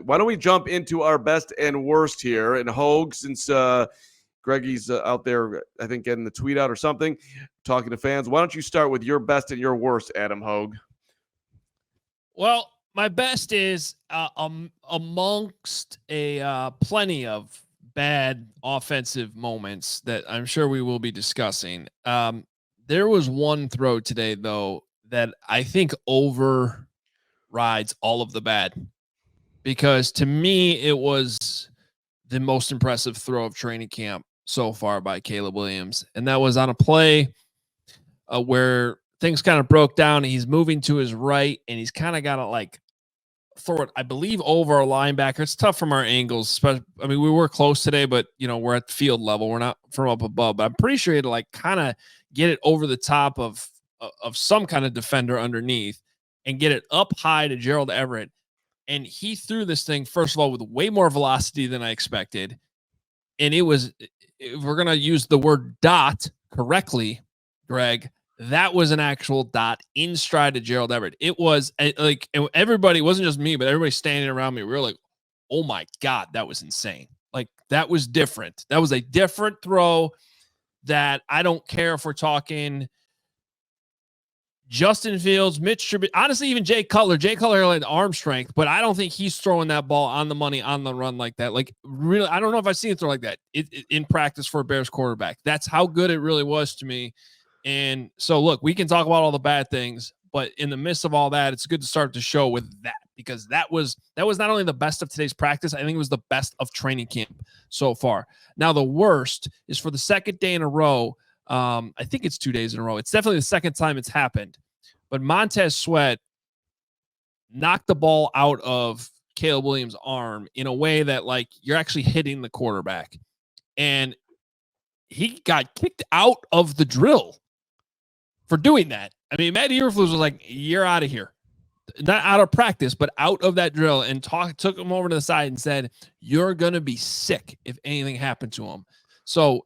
why don't we jump into our best and worst here? And Hoge, since Greggy's out there, I think, getting the tweet out or something, talking to fans, why don't you start with your best and your worst, Adam Hoge? Well, my best is amongst a plenty of bad offensive moments that I'm sure we will be discussing. There was one throw today, though, that I think overrides all of the bad, because to me, it was the most impressive throw of training camp so far by Caleb Williams. And that was on a play where things kind of broke down. He's moving to his right, and he's kind of got to like throw it, I believe, over a linebacker. It's tough from our angles. I mean, we were close today, but we're at field level. We're not from up above. But I'm pretty sure he had to like kind of get it over the top of some kind of defender underneath and get it up high to Gerald Everett. And he threw this thing, first of all, with way more velocity than I expected. And it was, if we're going to use the word dot correctly, Greg, that was an actual dot in stride to Gerald Everett. It was like everybody, it wasn't just me, but everybody standing around me, we were like, oh my God, that was insane. Like, that was different. That was a different throw that I don't care if we're talking Justin Fields, Mitch Trubisky, honestly, even Jay Cutler. Jay Cutler had arm strength, but I don't think he's throwing that ball on the money on the run like that. Like, really, I don't know if I've seen it throw like that in practice for a Bears quarterback. That's how good it really was to me. And so, look, we can talk about all the bad things, but in the midst of all that, it's good to start the show with that, because that was not only the best of today's practice, I think it was the best of training camp so far. Now, the worst is for the second day in a row. I think it's 2 days in a row. It's definitely the second time it's happened. But Montez Sweat knocked the ball out of Caleb Williams' arm in a way that, like, you're actually hitting the quarterback. And he got kicked out of the drill for doing that. I mean, Matt Eberflus was like, you're out of here. Not out of practice, but out of that drill, and took him over to the side and said, you're going to be sick if anything happened to him. So,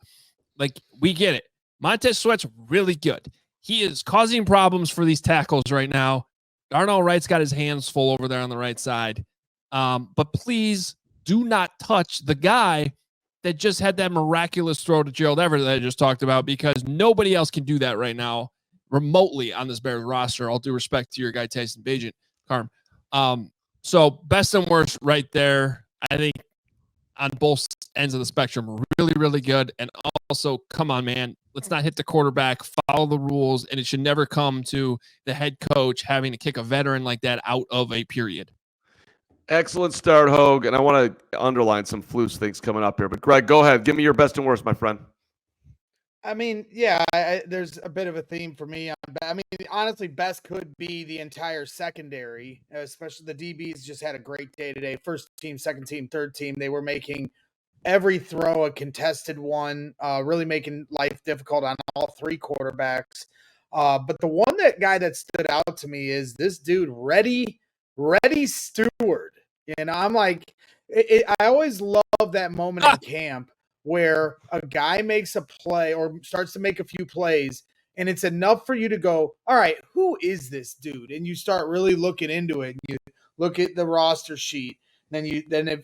like, we get it. Montez Sweat's really good. He is causing problems for these tackles right now. Darnell Wright's got his hands full over there on the right side. But please do not touch the guy that just had that miraculous throw to Gerald Everett that I just talked about, because nobody else can do that right now remotely on this Bears roster. All due respect to your guy, Tyson Bagent, Carm. So best and worst right there. I think on both ends of the spectrum, really, really good. And also, come on, man, let's not hit the quarterback, follow the rules, and it should never come to the head coach having to kick a veteran like that out of a period. Excellent start, Hoge, and I want to underline some Flus things coming up here. But, Greg, go ahead. Give me your best and worst, my friend. I mean, yeah, there's a bit of a theme for me. I mean, honestly, best could be the entire secondary, especially the DBs just had a great day today. First team, second team, third team. They were making every throw a contested one, really making life difficult on all three quarterbacks. But the guy that stood out to me is this dude, Reddy Stewart. And I'm like, I always love that moment in camp where a guy makes a play or starts to make a few plays, and it's enough for you to go, all right, who is this dude? And you start really looking into it. And you look at the roster sheet. Then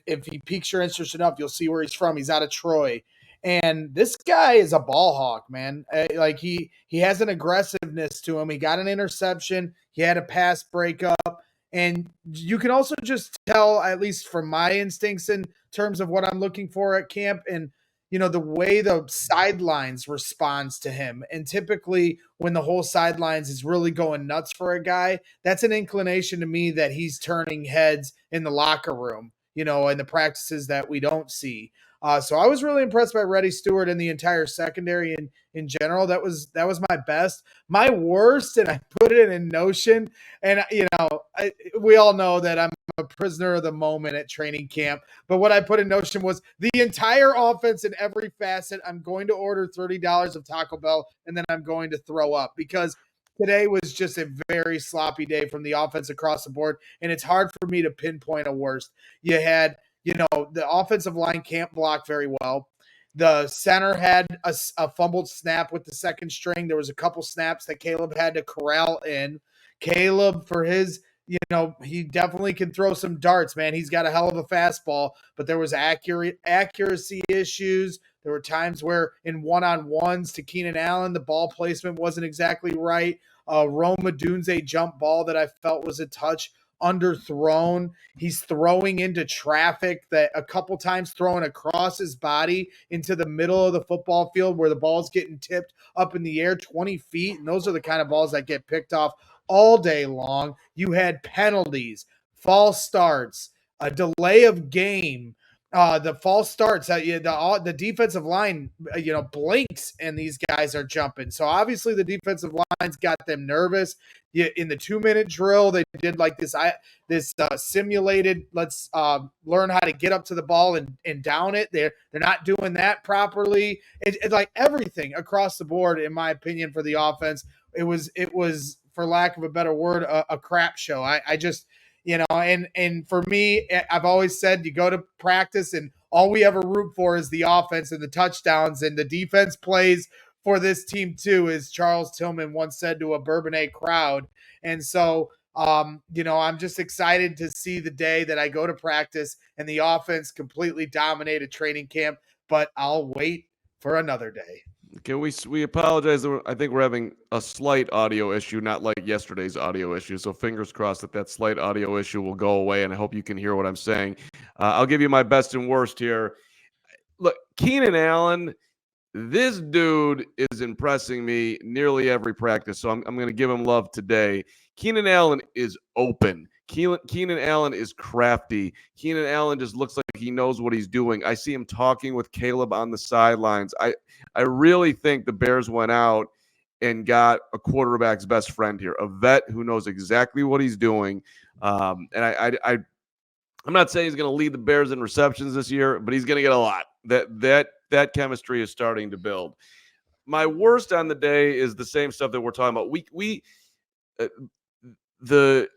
if he piques your interest enough, you'll see where he's from. He's out of Troy. And this guy is a ball hawk, man. Like he has an aggressiveness to him. He got an interception. He had a pass breakup. And you can also just tell, at least from my instincts in terms of what I'm looking for at camp, and the way the sidelines responds to him. And typically when the whole sidelines is really going nuts for a guy, that's an inclination to me that he's turning heads in the locker room, in the practices that we don't see. So I was really impressed by Reddy Stewart and the entire secondary in general. That was my best. My worst, and I put it in Notion, and we all know that I'm a prisoner of the moment at training camp, but what I put in Notion was the entire offense in every facet. I'm going to order $30 of Taco Bell, and then I'm going to throw up, because today was just a very sloppy day from the offense across the board, and it's hard for me to pinpoint a worst. You had the offensive line can't block very well. The center had a fumbled snap with the second string. There was a couple snaps that Caleb had to corral in. Caleb, for his he definitely can throw some darts, man. He's got a hell of a fastball, but there was accuracy issues. There were times where in one-on-ones to Keenan Allen, the ball placement wasn't exactly right. Roma Dunze jump ball that I felt was a touch underthrown. He's throwing into traffic that a couple times throwing across his body into the middle of the football field where the ball's getting tipped up in the air 20 feet. And those are the kind of balls that get picked off all day long. You had penalties, false starts, a delay of game. The false starts, the defensive line, blinks and these guys are jumping. So obviously the defensive line's got them nervous. In the 2-minute drill, they did like this simulated. Let's learn how to get up to the ball and down it. They're not doing that properly. It's like everything across the board, in my opinion, for the offense. It was for lack of a better word, a crap show. I just. And for me, I've always said you go to practice and all we ever root for is the offense and the touchdowns, and the defense plays for this team too, as Charles Tillman once said to a Bourbonnais crowd. And so, I'm just excited to see the day that I go to practice and the offense completely dominated training camp, but I'll wait for another day. Can we apologize? I think we're having a slight audio issue, not like yesterday's audio issue. So fingers crossed that slight audio issue will go away, and I hope you can hear what I'm saying. I'll give you my best and worst here. Look, Keenan Allen, this dude is impressing me nearly every practice, so I'm going to give him love today. Keenan Allen is open. Keenan Allen is crafty. Keenan Allen just looks like he knows what he's doing. I see him talking with Caleb on the sidelines. I really think the Bears went out and got a quarterback's best friend here, a vet who knows exactly what he's doing. And I'm not saying he's going to lead the Bears in receptions this year, but he's going to get a lot. That chemistry is starting to build. My worst on the day is the same stuff that we're talking about. The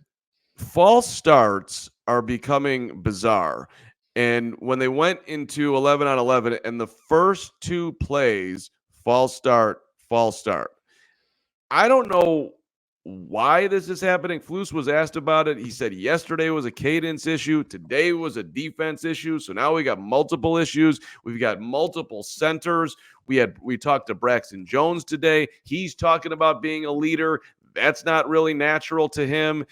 false starts are becoming bizarre. And when they went into 11 on 11 and the first two plays, false start. I don't know why this is happening. Flus was asked about it. He said yesterday was a cadence issue. Today was a defense issue. So now we got multiple issues. We've got multiple centers. We talked to Braxton Jones today. He's talking about being a leader. That's not really natural to him.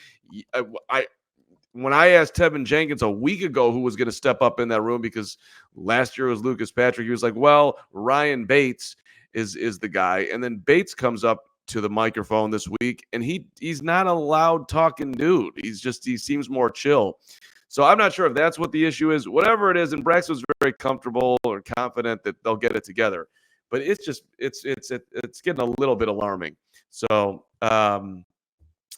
When I asked Tevin Jenkins a week ago who was going to step up in that room, because last year was Lucas Patrick, he was like, well, Ryan Bates is the guy. And then Bates comes up to the microphone this week, and he's not a loud talking dude. He seems more chill. So I'm not sure if that's what the issue is. Whatever it is, and Braxton was very comfortable or confident that they'll get it together. But it's getting a little bit alarming. So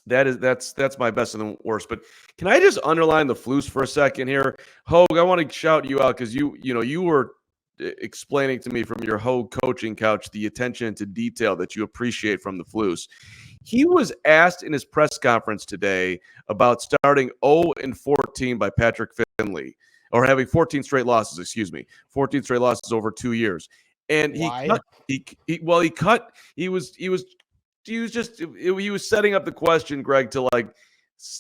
that's my best and the worst. But can I just underline the Flus for a second here? Hoge, I want to shout you out because you were explaining to me from your Hoge coaching couch the attention to detail that you appreciate from the Flus. He was asked in his press conference today about starting 0-14 by Patrick Finley, or having 14 straight losses, 14 straight losses over 2 years. And he was setting up the question, Greg, to like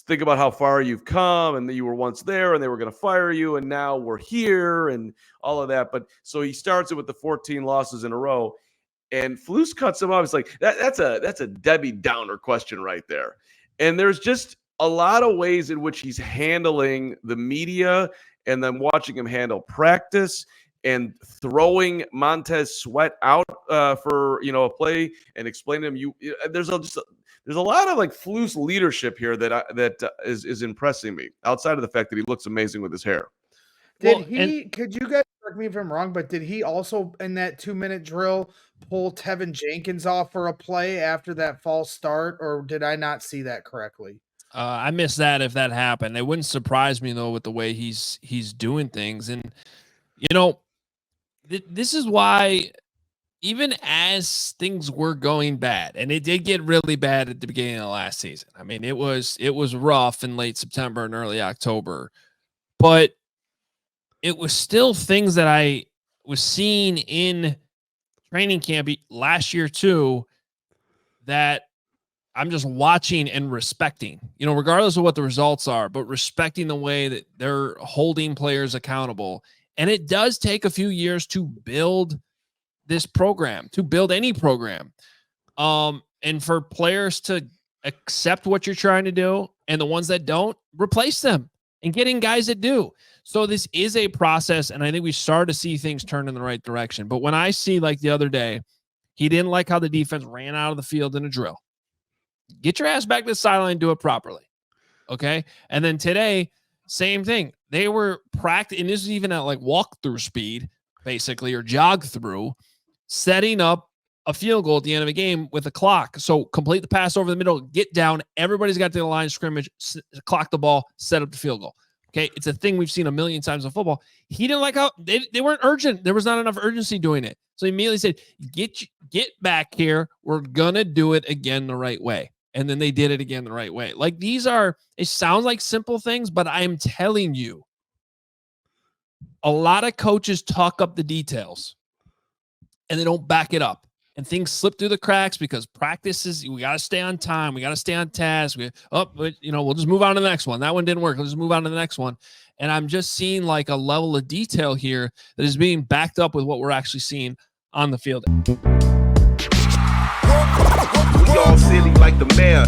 think about how far you've come and that you were once there and they were going to fire you and now we're here and all of that. But so he starts it with the 14 losses in a row, and Flus cuts him off. It's like that's a Debbie Downer question right there. And there's just a lot of ways in which he's handling the media, and then watching him handle practice and throwing Montez Sweat out for a play and explaining to him there's a lot of like Flus leadership here that is impressing me, outside of the fact that he looks amazing with his hair. Could you guys correct me if I'm wrong, but did he also in that 2-minute drill pull Tevin Jenkins off for a play after that false start, or did I not see that correctly? I missed that if that happened. It wouldn't surprise me though with the way he's doing things. And this is why, even as things were going bad, and it did get really bad at the beginning of last season. I mean, it was rough in late September and early October, but it was still things that I was seeing in training camp last year too, that I'm just watching and respecting, regardless of what the results are, but respecting the way that they're holding players accountable. And it does take a few years to build this program, to build any program. And for players to accept what you're trying to do, and the ones that don't, replace them and get in guys that do. So this is a process, and I think we started to see things turn in the right direction. But when I see, like the other day, he didn't like how the defense ran out of the field in a drill. Get your ass back to the sideline, do it properly. Okay. And then today, same thing. They were practicing, and this is even at like walk-through speed, basically, or jog through, setting up a field goal at the end of a game with a clock. So complete the pass over the middle, get down. Everybody's got to the line of scrimmage, clock the ball, set up the field goal. Okay. It's a thing we've seen a million times in football. He didn't like how they weren't urgent. There was not enough urgency doing it. So he immediately said, get back here. We're going to do it again the right way. And then they did it again the right way. Like it sounds like simple things, but I'm telling you, a lot of coaches talk up the details and they don't back it up. And things slip through the cracks because practices, we got to stay on time. We got to stay on task. We'll just move on to the next one. That one didn't work. Let's just move on to the next one. And I'm just seeing like a level of detail here that is being backed up with what we're actually seeing on the field. We all silly like the mayor.